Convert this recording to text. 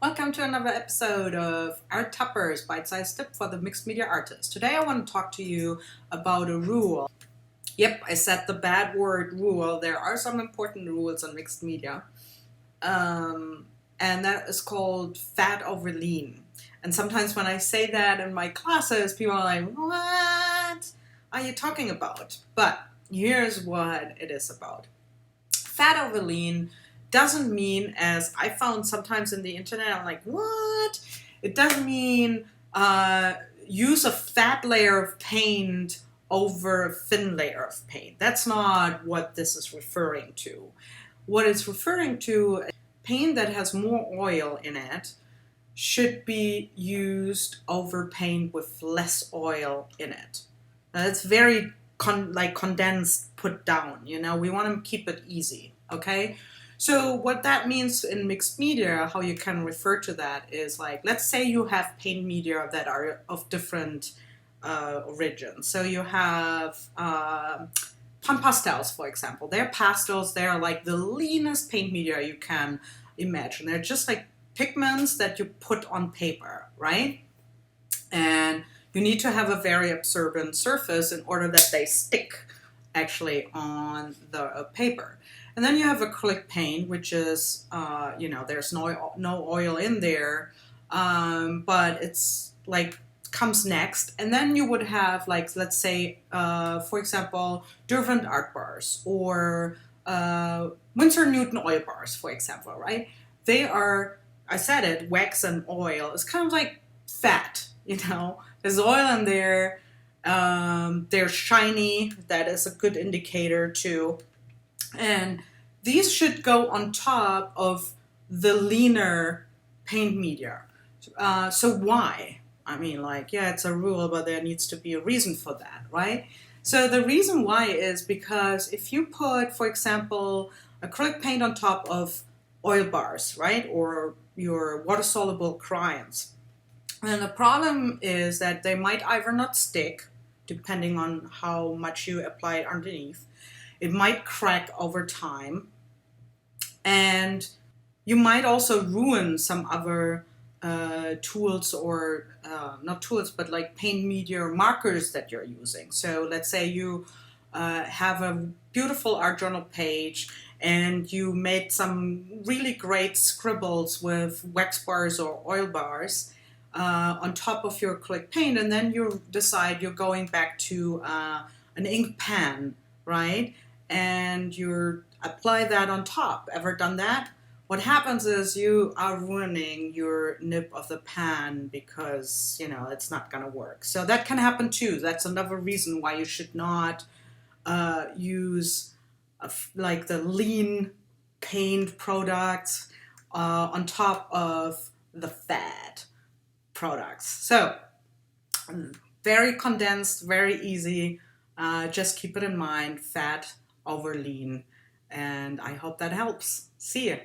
Welcome to another episode of Art Tapas, bite-sized tip for the mixed media artist. Today I want to talk to you about a rule. Yep, I said the bad word rule. There are some important rules on mixed media. And that is called fat over lean. And sometimes when I say that in my classes, people are like, what are you talking about? But here's what it is about. Fat over lean doesn't mean, as I found sometimes in the internet, I'm like, what? It doesn't mean use a fat layer of paint over a thin layer of paint. That's not what this is referring to. What it's referring to, paint that has more oil in it should be used over paint with less oil in it. Now, it's very condensed, put down. We want to keep it easy. Okay. So what that means in mixed media, how you can refer to that is like, let's say you have paint media that are of different origins. So you have pan pastels, for example. They're pastels. They're like the leanest paint media you can imagine. They're just like pigments that you put on paper, right? And you need to have a very absorbent surface in order that they stick actually on the paper. And then you have acrylic paint, which is, there's no oil in there, but it's like comes next. And then you would have, like, let's say, for example, Derwent art bars or Winsor Newton oil bars, for example, right? They are, I said it, wax and oil. It's kind of like fat, There's oil in there. They're shiny. That is a good indicator too. And these should go on top of the leaner paint media. So why? I mean, it's a rule, but there needs to be a reason for that, right? So the reason why is because if you put, for example, acrylic paint on top of oil bars, right, or your water-soluble crayons, and the problem is that they might either not stick, depending on how much you apply it underneath. It might crack over time. And you might also ruin some other tools or not tools, but like paint media or markers that you're using. So let's say you have a beautiful art journal page and you made some really great scribbles with wax bars or oil bars on top of your acrylic paint, and then you decide you're going back to an ink pen, right? And you apply that on top. Ever done that? What happens is you are ruining your nib of the pan because, it's not going to work. So that can happen too. That's another reason why you should not use like the lean paint products on top of the fat products. So very condensed, very easy. Just keep it in mind, fat over lean. And I hope that helps. See you.